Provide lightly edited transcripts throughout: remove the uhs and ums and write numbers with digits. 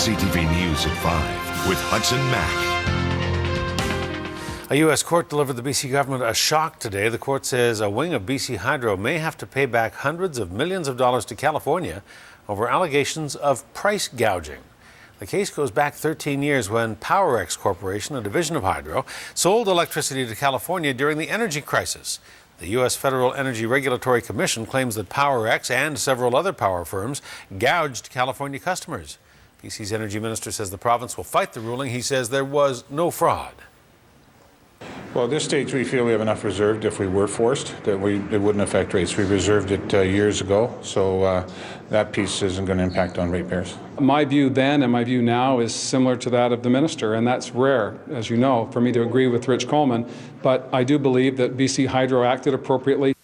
CTV News at 5 with Hudson Mack. A U.S. court delivered the BC government a shock today. The court says a wing of BC Hydro may have to pay back hundreds of millions of dollars to California over allegations of price gouging. The case goes back 13 years when PowerX Corporation, a division of Hydro, sold electricity to California during the energy crisis. The U.S. Federal Energy Regulatory Commission claims that PowerX and several other power firms gouged California customers. BC's energy minister says the province will fight the ruling. He says there was no fraud. Well, at this stage, we feel we have enough reserved if we were forced, that it wouldn't affect rates. We reserved it years ago, so that piece isn't going to impact on ratepayers. My view then and my view now is similar to that of the minister, and that's rare, as you know, for me to agree with Rich Coleman, but I do believe that BC Hydro acted appropriately.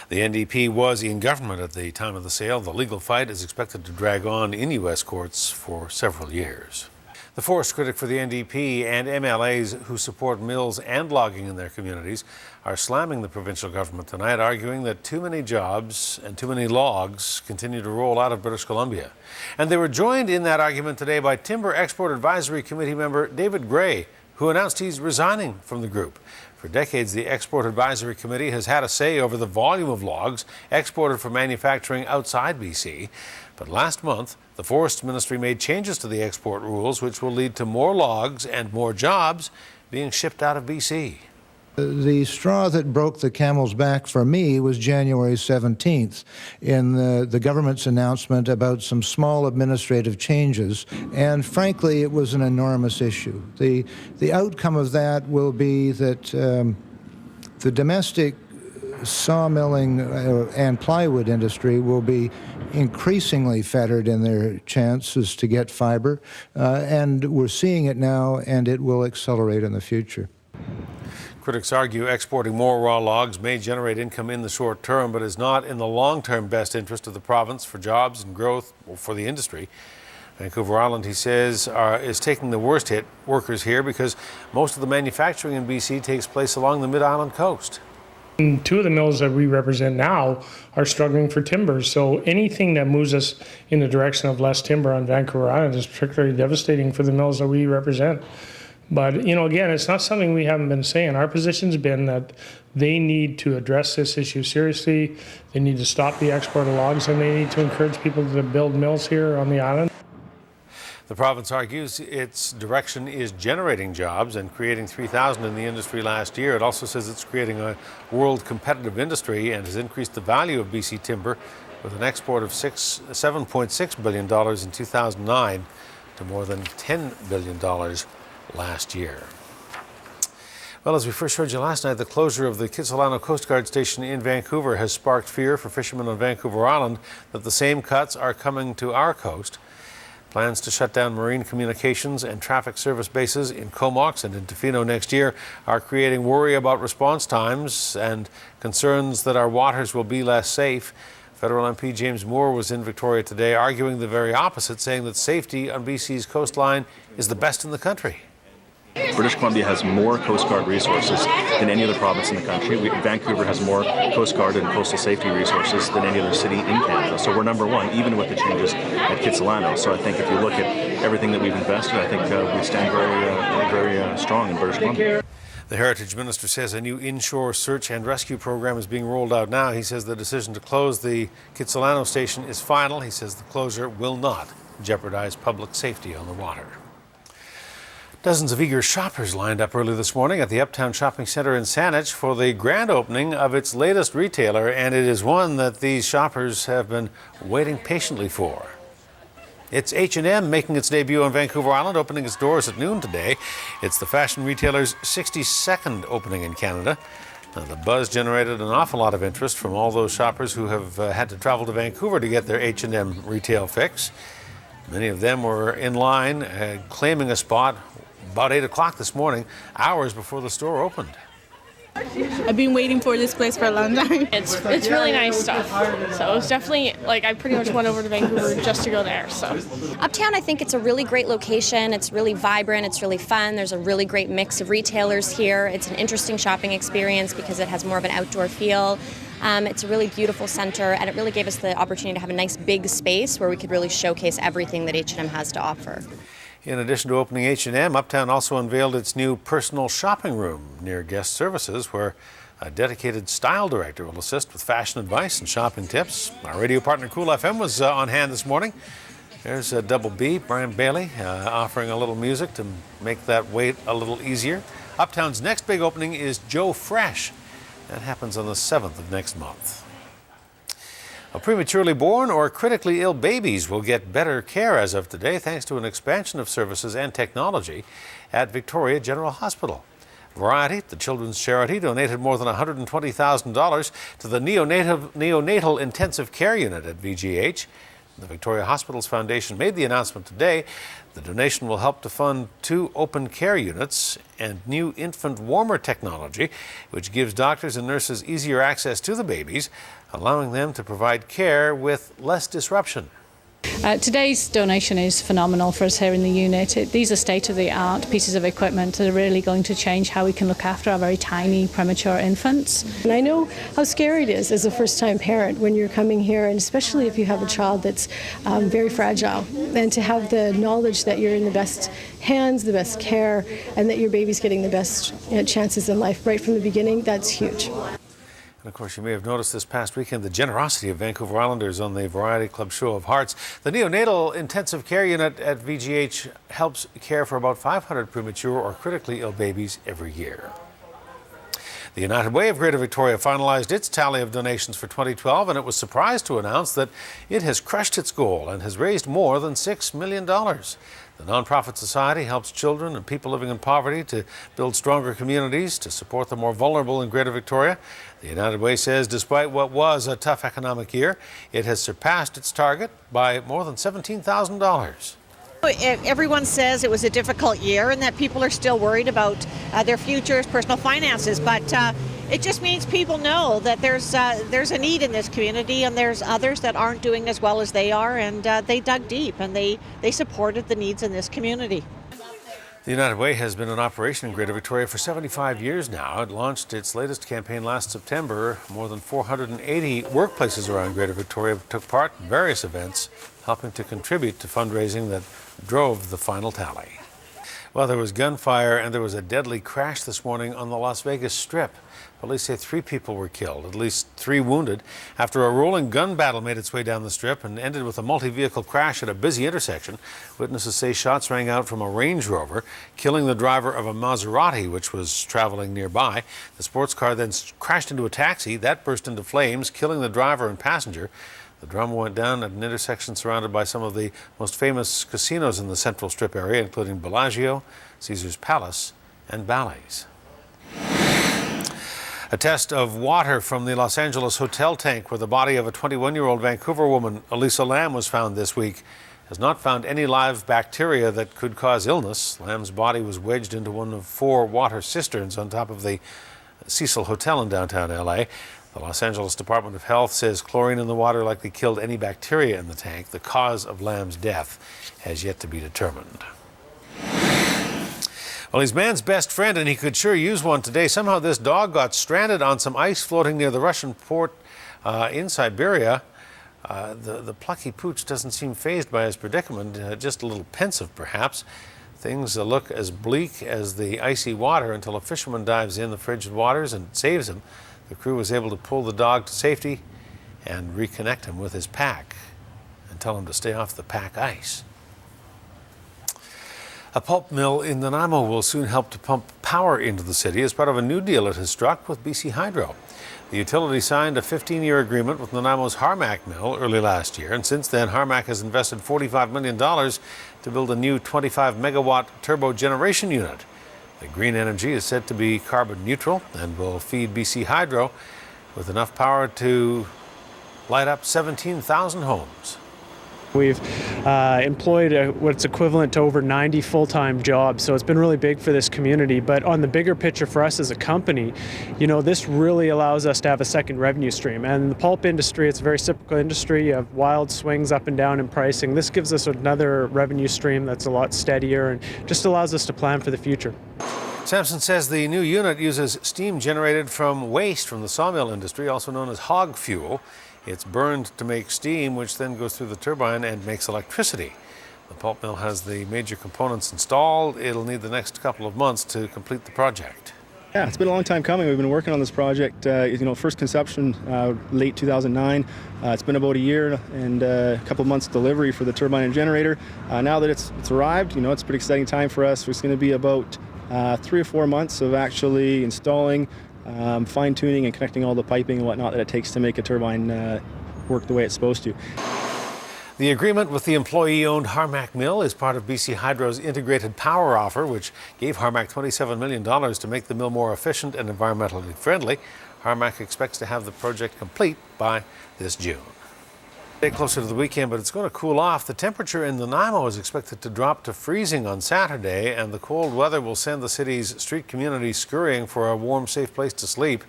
The NDP was in government at the time of the sale. The legal fight is expected to drag on in U.S. courts for several years. The forest critic for the NDP and MLAs who support mills and logging in their communities are slamming the provincial government tonight, arguing that too many jobs and too many logs continue to roll out of British Columbia. And they were joined in that argument today by Timber Export Advisory Committee member David Gray, who announced he's resigning from the group. For decades, the Export Advisory Committee has had a say over the volume of logs exported for manufacturing outside BC. But last month, the Forest Ministry made changes to the export rules, which will lead to more logs and more jobs being shipped out of BC. The straw that broke the camel's back for me was January 17th in the government's announcement about some small administrative changes, and frankly, it was an enormous issue. The outcome of that will be that the domestic sawmilling and plywood industry will be increasingly fettered in their chances to get fiber, and we're seeing it now, and it will accelerate in the future. Critics argue exporting more raw logs may generate income in the short term, but is not in the long-term best interest of the province for jobs and growth or for the industry. Vancouver Island, he says, is taking the worst hit workers here because most of the manufacturing in BC takes place along the Mid-Island coast. Two of the mills that we represent now are struggling for timber, so anything that moves us in the direction of less timber on Vancouver Island is particularly devastating for the mills that we represent. But, again, it's not something we haven't been saying. Our position's been that they need to address this issue seriously. They need to stop the export of logs, and they need to encourage people to build mills here on the island. The province argues its direction is generating jobs and creating 3,000 in the industry last year. It also says it's creating a world competitive industry and has increased the value of BC timber with an export of $7.6 billion in 2009 to more than $10 billion last year. Well, as we first heard you last night, the closure of the Kitsilano Coast Guard station in Vancouver has sparked fear for fishermen on Vancouver Island that the same cuts are coming to our coast. Plans to shut down marine communications and traffic service bases in Comox and in Tofino next year are creating worry about response times and concerns that our waters will be less safe. Federal MP James Moore was in Victoria today arguing the very opposite, saying that safety on BC's coastline is the best in the country. British Columbia has more Coast Guard resources than any other province in the country. Vancouver has more Coast Guard and coastal safety resources than any other city in Canada. So we're number one, even with the changes at Kitsilano. So I think if you look at everything that we've invested, I think we stand very strong in British Columbia. The Heritage Minister says a new inshore search and rescue program is being rolled out now. He says the decision to close the Kitsilano station is final. He says the closure will not jeopardize public safety on the water. Dozens of eager shoppers lined up early this morning at the Uptown shopping centre in Saanich for the grand opening of its latest retailer, and it is one that these shoppers have been waiting patiently for. It's H&M making its debut on Vancouver Island, opening its doors at noon today. It's the fashion retailer's 62nd opening in Canada. Now, the buzz generated an awful lot of interest from all those shoppers who have had to travel to Vancouver to get their H&M retail fix. Many of them were in line, claiming a spot about 8 o'clock this morning, hours before the store opened. I've been waiting for this place for a long time. It's really nice stuff. So it's definitely, I pretty much went over to Vancouver just to go there. So Uptown, I think it's a really great location. It's really vibrant. It's really fun. There's a really great mix of retailers here. It's an interesting shopping experience because it has more of an outdoor feel. It's a really beautiful center, and it really gave us the opportunity to have a nice big space where we could really showcase everything that H&M has to offer. In addition to opening H&M, Uptown also unveiled its new personal shopping room near guest services, where a dedicated style director will assist with fashion advice and shopping tips. Our radio partner Cool FM was on hand this morning. There's Double B, Brian Bailey, offering a little music to make that wait a little easier. Uptown's next big opening is Joe Fresh. That happens on the 7th of next month. Prematurely born or critically ill babies will get better care as of today thanks to an expansion of services and technology at Victoria General Hospital. Variety, the children's charity, donated more than $120,000 to the neonatal intensive care unit at VGH. The Victoria Hospitals Foundation made the announcement today. The donation will help to fund 2 open care units and new infant warmer technology, which gives doctors and nurses easier access to the babies, allowing them to provide care with less disruption. Today's donation is phenomenal for us here in the unit. These are state-of-the-art pieces of equipment that are really going to change how we can look after our very tiny premature infants. And I know how scary it is as a first-time parent when you're coming here, and especially if you have a child that's very fragile. And to have the knowledge that you're in the best hands, the best care, and that your baby's getting the best chances in life right from the beginning, that's huge. And of course, you may have noticed this past weekend the generosity of Vancouver Islanders on the Variety Club Show of Hearts. The neonatal intensive care unit at VGH helps care for about 500 premature or critically ill babies every year. The United Way of Greater Victoria finalized its tally of donations for 2012, and it was surprised to announce that it has crushed its goal and has raised more than $6 million. The nonprofit society helps children and people living in poverty to build stronger communities to support the more vulnerable in Greater Victoria. The United Way says despite what was a tough economic year, it has surpassed its target by more than $17,000. Everyone says it was a difficult year and that people are still worried about their futures, personal finances, but it just means people know that there's a need in this community, and there's others that aren't doing as well as they are, and they dug deep and they supported the needs in this community. The United Way has been in operation in Greater Victoria for 75 years now. It launched its latest campaign last September. More than 480 workplaces around Greater Victoria took part in various events, helping to contribute to fundraising that drove the final tally. Well, there was gunfire and there was a deadly crash this morning on the Las Vegas Strip. Police say 3 people were killed, at least 3 wounded, after a rolling gun battle made its way down the Strip and ended with a multi-vehicle crash at a busy intersection. Witnesses say shots rang out from a Range Rover, killing the driver of a Maserati, which was traveling nearby. The sports car then crashed into a taxi. That burst into flames, killing the driver and passenger. The drama went down at an intersection surrounded by some of the most famous casinos in the Central Strip area, including Bellagio, Caesars Palace, and Bally's. A test of water from the Los Angeles hotel tank where the body of a 21-year-old Vancouver woman, Elisa Lam, was found this week has not found any live bacteria that could cause illness. Lam's body was wedged into one of 4 water cisterns on top of the Cecil Hotel in downtown LA. The Los Angeles Department of Health says chlorine in the water likely killed any bacteria in the tank. The cause of Lam's death has yet to be determined. Well, he's man's best friend, and he could sure use one today. Somehow this dog got stranded on some ice floating near the Russian port in Siberia. The plucky pooch doesn't seem fazed by his predicament, just a little pensive perhaps. Things look as bleak as the icy water until a fisherman dives in the frigid waters and saves him. The crew was able to pull the dog to safety and reconnect him with his pack and tell him to stay off the pack ice. A pulp mill in Nanaimo will soon help to pump power into the city as part of a new deal it has struck with BC Hydro. The utility signed a 15-year agreement with Nanaimo's Harmac mill early last year, and since then Harmac has invested $45 million to build a new 25-megawatt turbo generation unit. The green energy is said to be carbon neutral and will feed BC Hydro with enough power to light up 17,000 homes. We've employed what's equivalent to over 90 full-time jobs, so it's been really big for this community. But on the bigger picture for us as a company, you know, this really allows us to have a second revenue stream. And the pulp industry, it's a very cyclical industry. You have wild swings up and down in pricing. This gives us another revenue stream that's a lot steadier and just allows us to plan for the future. Sampson says the new unit uses steam generated from waste from the sawmill industry, also known as hog fuel. It's burned to make steam, which then goes through the turbine and makes electricity. The pulp mill has the major components installed. It'll need the next couple of months to complete the project. Yeah, it's been a long time coming. We've been working on this project, first conception late 2009. It's been about a year and a couple of months delivery for the turbine and generator. Now that it's arrived, it's a pretty exciting time for us. It's going to be about 3 or 4 months of actually installing, fine-tuning and connecting all the piping and whatnot that it takes to make a turbine work the way it's supposed to. The agreement with the employee-owned Harmac mill is part of BC Hydro's integrated power offer, which gave Harmac $27 million to make the mill more efficient and environmentally friendly. Harmac expects to have the project complete by this June. Stay closer to the weekend, but it's going to cool off. The temperature in Nanaimo is expected to drop to freezing on Saturday, and the cold weather will send the city's street community scurrying for a warm, safe place to sleep.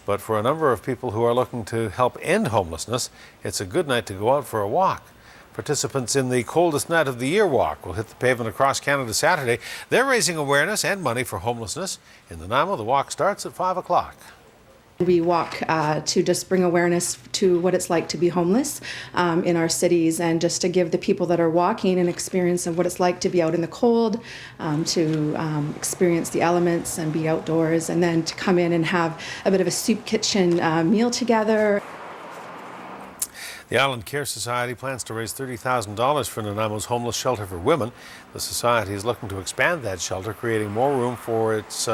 But for a number of people who are looking to help end homelessness, it's a good night to go out for a walk. Participants in the Coldest Night of the Year walk will hit the pavement across Canada Saturday. They're raising awareness and money for homelessness. In Nanaimo, the walk starts at 5 o'clock. We walk to just bring awareness to what it's like to be homeless in our cities, and just to give the people that are walking an experience of what it's like to be out in the cold, to experience the elements and be outdoors, and then to come in and have a bit of a soup kitchen meal together. The Island Care Society plans to raise $30,000 for Nanaimo's homeless shelter for women. The society is looking to expand that shelter, creating more room for its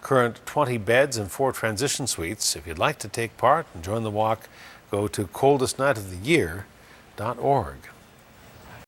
current 20 beds and 4 transition suites. If you'd like to take part and join the walk, go to coldestnightoftheyear.org.